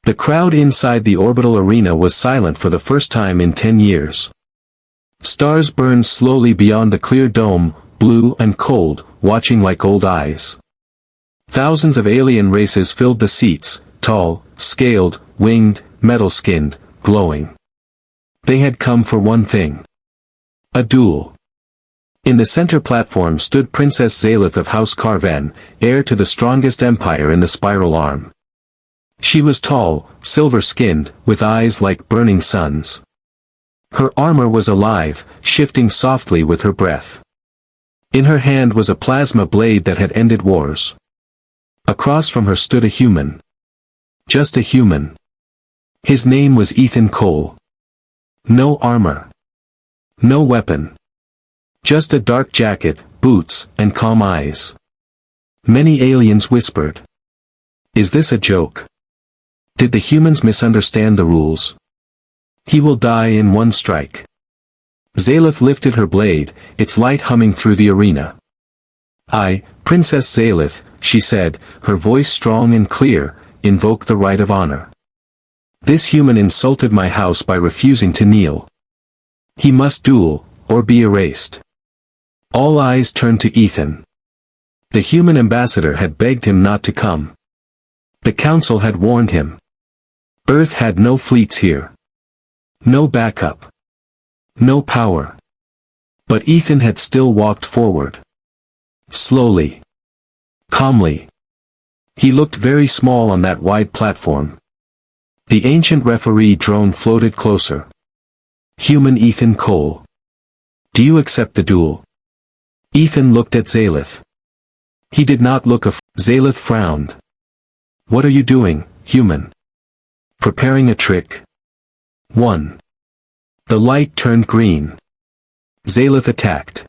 The crowd inside the orbital arena was silent for the first time in 10 years. Stars burned slowly beyond the clear dome, blue and cold, watching like old eyes. Thousands of alien races filled the seats, tall, scaled, winged, metal-skinned, glowing. They had come for one thing. A duel. In the center platform stood Princess Zalith of House Carven, heir to the strongest empire in the spiral arm. She was tall, silver-skinned, with eyes like burning suns. Her armor was alive, shifting softly with her breath. In her hand was a plasma blade that had ended wars. Across from her stood a human. Just a human. His name was Ethan Cole. No armor. No weapon. Just a dark jacket, boots, and calm eyes. Many aliens whispered. Is this a joke? Did the humans misunderstand the rules? He will die in one strike. Zalith lifted her blade, its light humming through the arena. I, Princess Zalith, she said, her voice strong and clear, invoke the right of honor. This human insulted my house by refusing to kneel. He must duel, or be erased. All eyes turned to Ethan. The human ambassador had begged him not to come. The council had warned him. Earth had no fleets here. No backup. No power. But Ethan had still walked forward. Slowly. Calmly. He looked very small on that wide platform. The ancient referee drone floated closer. Human Ethan Cole. Do you accept the duel? Ethan looked at Zalith. He did not look Zalith frowned. What are you doing, human? Preparing a trick? 1. The light turned green. Zalith attacked.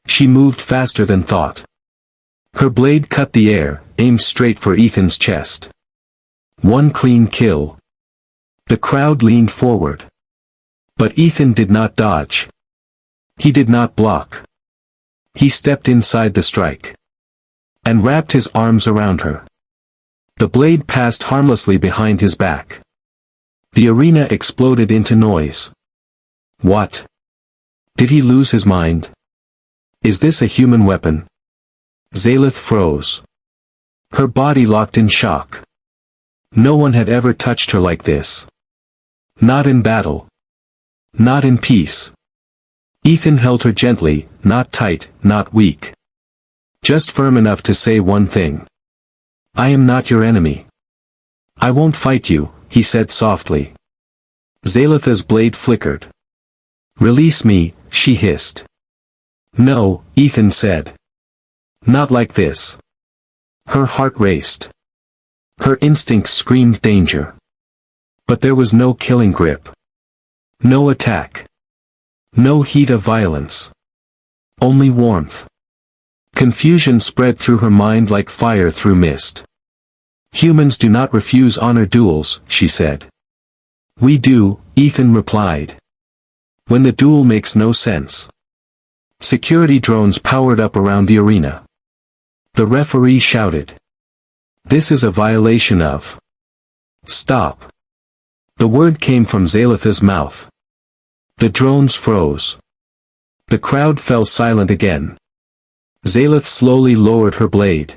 She moved faster than thought. Her blade cut the air, aimed straight for Ethan's chest. One clean kill. The crowd leaned forward. But Ethan did not dodge. He did not block. He stepped inside the strike. And wrapped his arms around her. The blade passed harmlessly behind his back. The arena exploded into noise. What? Did he lose his mind? Is this a human weapon? Zalith froze. Her body locked in shock. No one had ever touched her like this. Not in battle. Not in peace. Ethan held her gently, not tight, not weak. Just firm enough to say one thing. I am not your enemy. I won't fight you, he said softly. Zalith's blade flickered. Release me, she hissed. No, Ethan said. Not like this. Her heart raced. Her instincts screamed danger. But there was no killing grip. No attack. No heat of violence. Only warmth. Confusion spread through her mind like fire through mist. Humans do not refuse honor duels, she said. We do, Ethan replied. When the duel makes no sense. Security drones powered up around the arena. The referee shouted. This is a violation of. Stop. The word came from Zalith's mouth. The drones froze. The crowd fell silent again. Zalith slowly lowered her blade.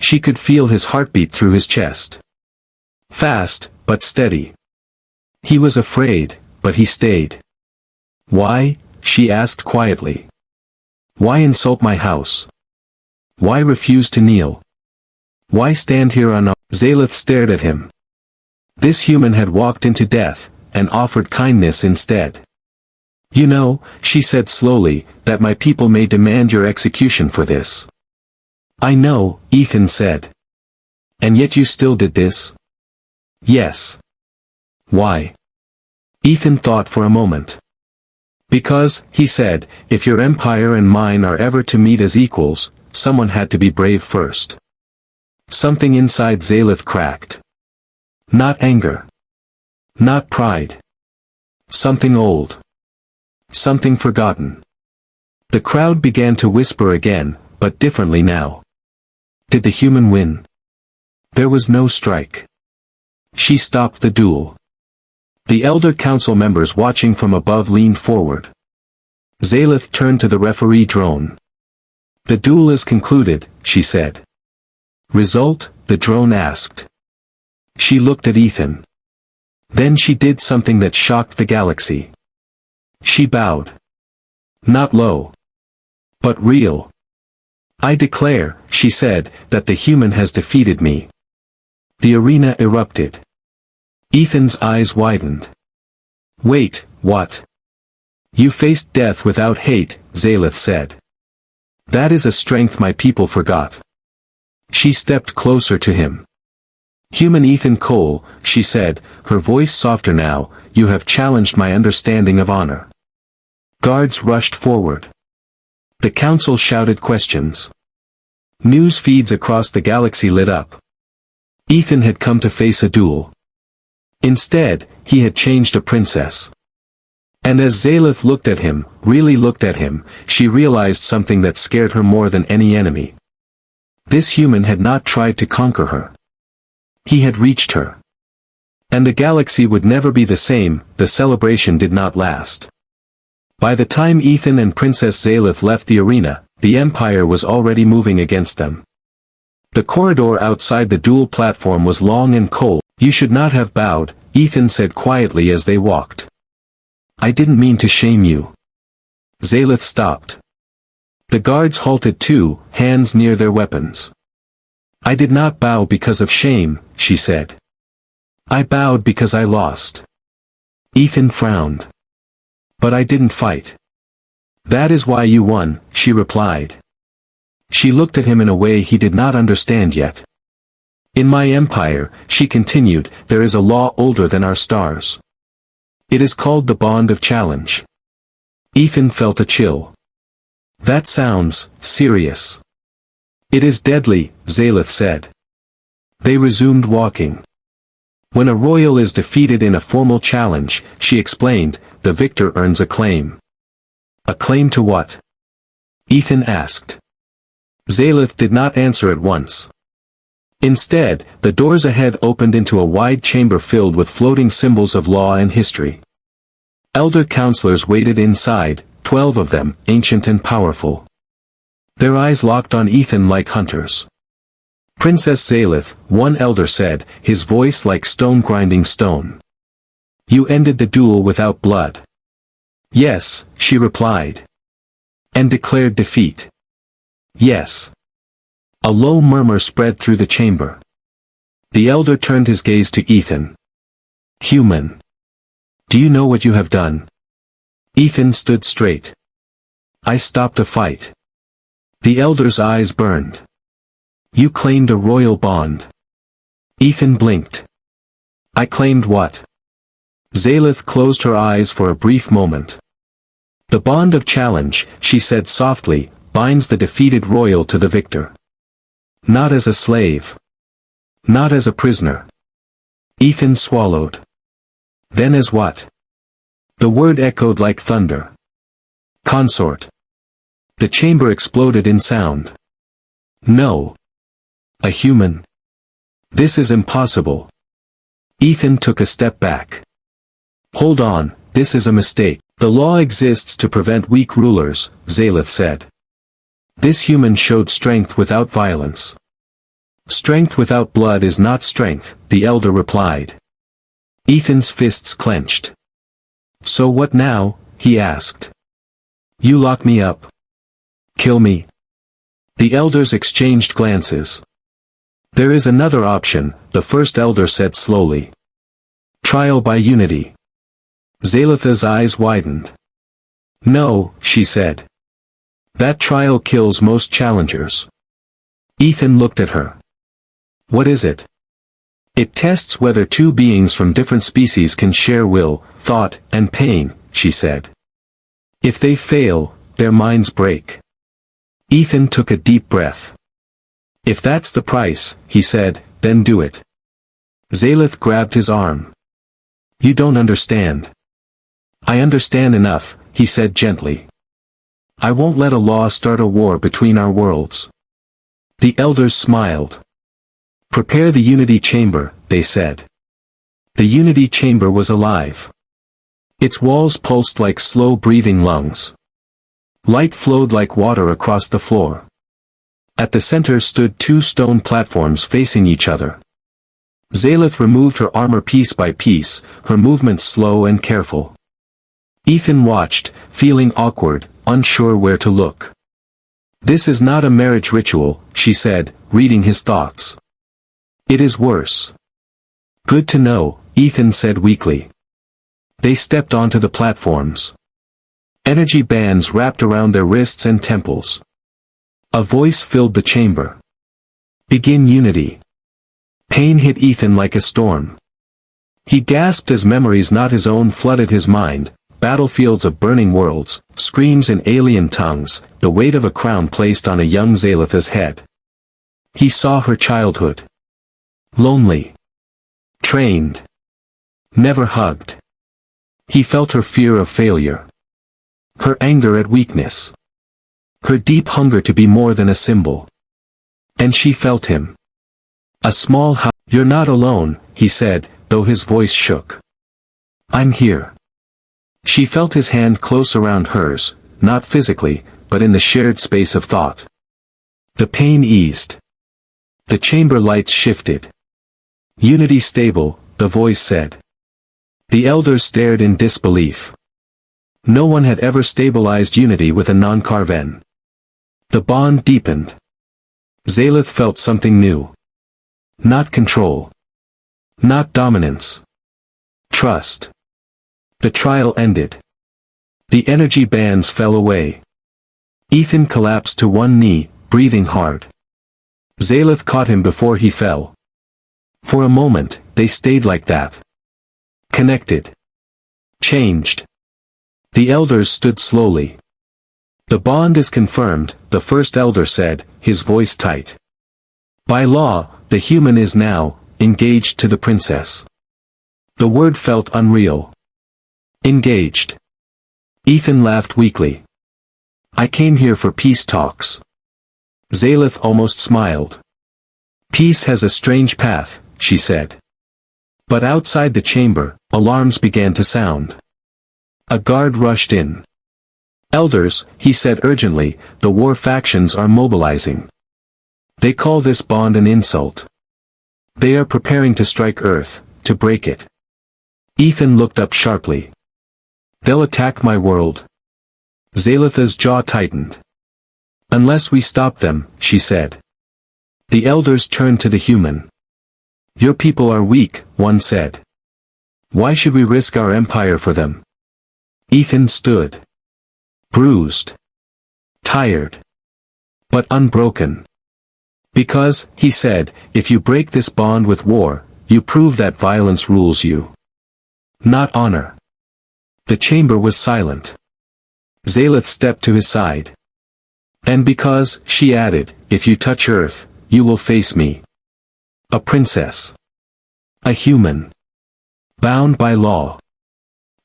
She could feel his heartbeat through his chest. Fast, but steady. He was afraid, but he stayed. Why? She asked quietly. Why insult my house? Why refuse to kneel? Why stand here unarmed? Zalith stared at him. This human had walked into death, and offered kindness instead. You know, she said slowly, that my people may demand your execution for this. I know, Ethan said. And yet you still did this? Yes. Why? Ethan thought for a moment. Because, he said, if your empire and mine are ever to meet as equals, someone had to be brave first. Something inside Zalith cracked. Not anger. Not pride. Something old. Something forgotten. The crowd began to whisper again, but differently now. Did the human win? There was no strike. She stopped the duel. The elder council members watching from above leaned forward. Zalith turned to the referee drone. "The duel is concluded," she said. "Result?" the drone asked. She looked at Ethan. Then she did something that shocked the galaxy. She bowed. Not low. But real. "I declare," she said, "that the human has defeated me." The arena erupted. Ethan's eyes widened. "Wait, what?" "You faced death without hate," Zalith said. "That is a strength my people forgot." She stepped closer to him. "Human Ethan Cole," she said, her voice softer now, "you have challenged my understanding of honor." Guards rushed forward. The council shouted questions. News feeds across the galaxy lit up. Ethan had come to face a duel. Instead, he had changed a princess. And as Zalith looked at him, really looked at him, she realized something that scared her more than any enemy. This human had not tried to conquer her. He had reached her. And the galaxy would never be the same. The celebration did not last. By the time Ethan and Princess Zalith left the arena, the Empire was already moving against them. The corridor outside the duel platform was long and cold. "You should not have bowed," Ethan said quietly as they walked. "I didn't mean to shame you." Zalith stopped. The guards halted too, hands near their weapons. "I did not bow because of shame," she said. "I bowed because I lost." Ethan frowned. "But I didn't fight." "That is why you won," she replied. She looked at him in a way he did not understand yet. "In my empire," she continued, "there is a law older than our stars. It is called the bond of challenge." Ethan felt a chill. "That sounds serious." "It is deadly," Zalith said. They resumed walking. "When a royal is defeated in a formal challenge," she explained, "the victor earns a claim." "A claim to what?" Ethan asked. Zalith did not answer at once. Instead, the doors ahead opened into a wide chamber filled with floating symbols of law and history. Elder counselors waited inside, 12 of them, ancient and powerful. Their eyes locked on Ethan like hunters. "Princess Zalith," one elder said, his voice like stone grinding stone. "You ended the duel without blood." "Yes," she replied. "And declared defeat." "Yes." A low murmur spread through the chamber. The elder turned his gaze to Ethan. "Human. Do you know what you have done?" Ethan stood straight. "I stopped a fight." The elder's eyes burned. "You claimed a royal bond." Ethan blinked. "I claimed what?" Zalith closed her eyes for a brief moment. "The bond of challenge," she said softly, "binds the defeated royal to the victor. Not as a slave. Not as a prisoner." Ethan swallowed. "Then as what?" The word echoed like thunder. "Consort." The chamber exploded in sound. "No. A human. This is impossible." Ethan took a step back. "Hold on, this is a mistake. The law exists to prevent weak rulers," Zalith said. "This human showed strength without violence." "Strength without blood is not strength," the elder replied. Ethan's fists clenched. "So what now?" he asked. "You lock me up. Kill me." The elders exchanged glances. "There is another option," the first elder said slowly. "Trial by unity." Zalitha's eyes widened. "No," she said. "That trial kills most challengers." Ethan looked at her. "What is it?" "It tests whether two beings from different species can share will, thought, and pain," she said. "If they fail, their minds break." Ethan took a deep breath. "If that's the price," he said, "then do it." Zalith grabbed his arm. "You don't understand." "I understand enough," he said gently. "I won't let a law start a war between our worlds." The elders smiled. "Prepare the unity chamber," they said. The Unity chamber was alive. Its walls pulsed like slow-breathing lungs. Light flowed like water across the floor. At the center stood two stone platforms facing each other. Zalith removed her armor piece by piece, her movements slow and careful. Ethan watched, feeling awkward, unsure where to look. "This is not a marriage ritual," she said, reading his thoughts. "It is worse." "Good to know," Ethan said weakly. They stepped onto the platforms. Energy bands wrapped around their wrists and temples. A voice filled the chamber. "Begin Unity." Pain hit Ethan like a storm. He gasped as memories not his own flooded his mind, battlefields of burning worlds, screams in alien tongues, the weight of a crown placed on a young Zalitha's head. He saw her childhood. Lonely. Trained. Never hugged. He felt her fear of failure. Her anger at weakness. Her deep hunger to be more than a symbol. And she felt him. A small "You're not alone," he said, though his voice shook. "I'm here." She felt his hand close around hers, not physically, but in the shared space of thought. The pain eased. The chamber lights shifted. "Unity stable," the voice said. The elders stared in disbelief. No one had ever stabilized Unity with a non-Carven. The bond deepened. Zalith felt something new. Not control. Not dominance. Trust. The trial ended. The energy bands fell away. Ethan collapsed to one knee, breathing hard. Zalith caught him before he fell. For a moment, they stayed like that. Connected. Changed. The elders stood slowly. "The bond is confirmed," the first elder said, his voice tight. "By law, the human is now engaged to the princess." The word felt unreal. Engaged. Ethan laughed weakly. "I came here for peace talks." Zalith almost smiled. "Peace has a strange path," she said. But outside the chamber, alarms began to sound. A guard rushed in. "Elders," he said urgently, "the war factions are mobilizing. They call this bond an insult. They are preparing to strike Earth, to break it." Ethan looked up sharply. "They'll attack my world." Zalitha's jaw tightened. "Unless we stop them," she said. The elders turned to the human. "Your people are weak," one said. "Why should we risk our empire for them?" Ethan stood. Bruised. Tired. But unbroken. "Because," he said, "if you break this bond with war, you prove that violence rules you. Not honor." The chamber was silent. Zalith stepped to his side. "And because," she added, "if you touch Earth, you will face me. A princess. A human. Bound by law.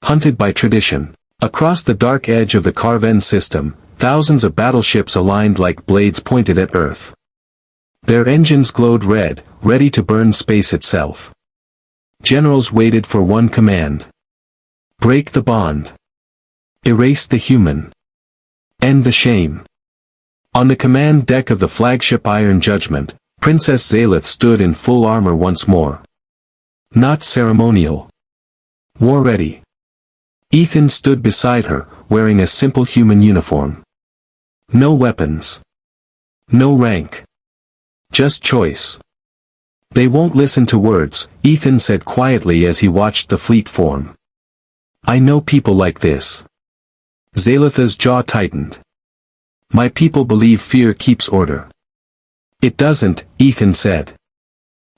Hunted by tradition." Across the dark edge of the Carven system, thousands of battleships aligned like blades pointed at Earth. Their engines glowed red, ready to burn space itself. Generals waited for one command. Break the bond. Erase the human. End the shame. On the command deck of the flagship Iron Judgment, Princess Zalith stood in full armor once more. Not ceremonial. War ready. Ethan stood beside her, wearing a simple human uniform. No weapons. No rank. Just choice. "They won't listen to words," Ethan said quietly as he watched the fleet form. "I know people like this." Zalitha's jaw tightened. "My people believe fear keeps order." "It doesn't," Ethan said.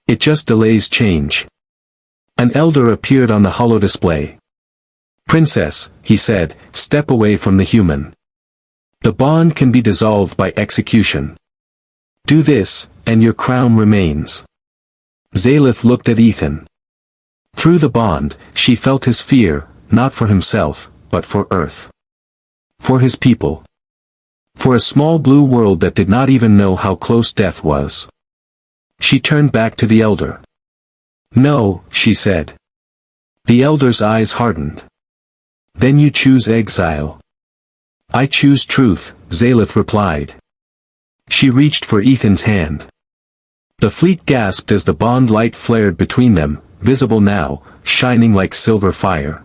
"It just delays change." An elder appeared on the holodisplay. "Princess," he said, "step away from the human. The bond can be dissolved by execution. Do this, and your crown remains." Zalith looked at Ethan. Through the bond, she felt his fear, not for himself, but for Earth. For his people. For a small blue world that did not even know how close death was. She turned back to the elder. "No," she said. The elder's eyes hardened. Then you choose exile. I choose truth, Zalith replied. She reached for Ethan's hand. The fleet gasped as the bond light flared between them, visible now, shining like silver fire.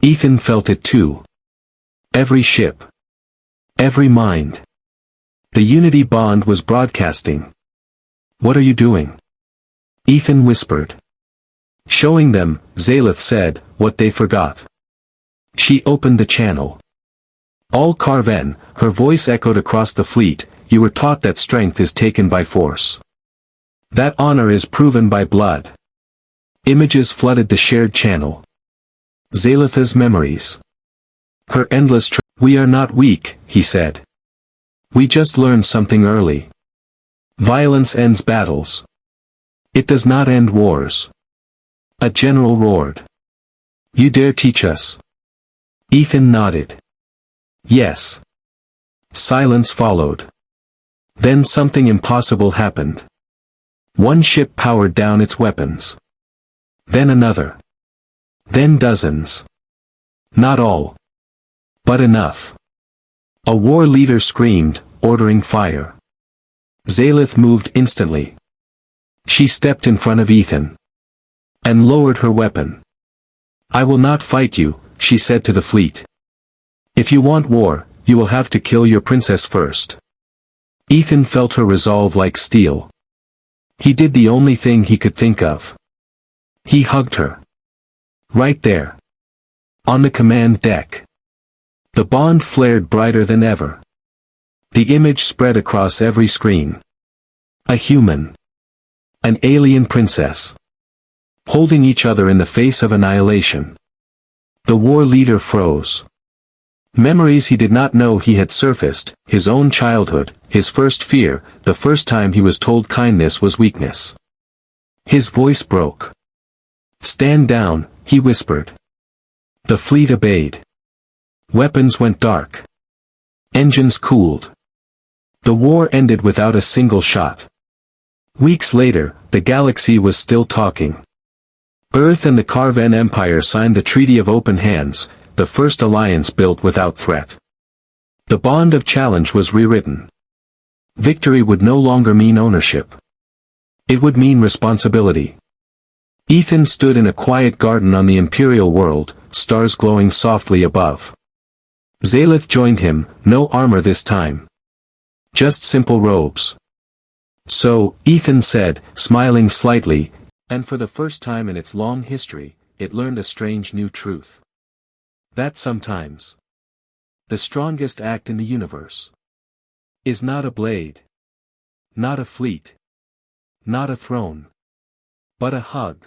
Ethan felt it too. Every ship. Every mind. The unity bond was broadcasting. What are you doing? Ethan whispered. Showing them, Zalith said, what they forgot. She opened the channel. All Carven, her voice echoed across the fleet, you were taught that strength is taken by force. That honor is proven by blood. Images flooded the shared channel. Zalitha's memories. Her endless we are not weak, he said. We just learned something early. Violence ends battles. It does not end wars. A general roared. You dare teach us? Ethan nodded. Yes. Silence followed. Then something impossible happened. One ship powered down its weapons. Then another. Then dozens. Not all. But enough. A war leader screamed, ordering fire. Zalith moved instantly. She stepped in front of Ethan. And lowered her weapon. I will not fight you, she said to the fleet. If you want war, you will have to kill your princess first. Ethan felt her resolve like steel. He did the only thing he could think of. He hugged her. Right there. On the command deck. The bond flared brighter than ever. The image spread across every screen. A human. An alien princess. Holding each other in the face of annihilation. The war leader froze. Memories he did not know he had surfaced, his own childhood, his first fear, the first time he was told kindness was weakness. His voice broke. Stand down, he whispered. The fleet obeyed. Weapons went dark. Engines cooled. The war ended without a single shot. Weeks later, the galaxy was still talking. Earth and the Carven Empire signed the Treaty of Open Hands, the first alliance built without threat. The bond of challenge was rewritten. Victory would no longer mean ownership. It would mean responsibility. Ethan stood in a quiet garden on the Imperial world, stars glowing softly above. Zalith joined him, no armor this time. Just simple robes. So, Ethan said, smiling slightly, and for the first time in its long history, it learned a strange new truth. That sometimes, the strongest act in the universe is not a blade, not a fleet, not a throne, but a hug.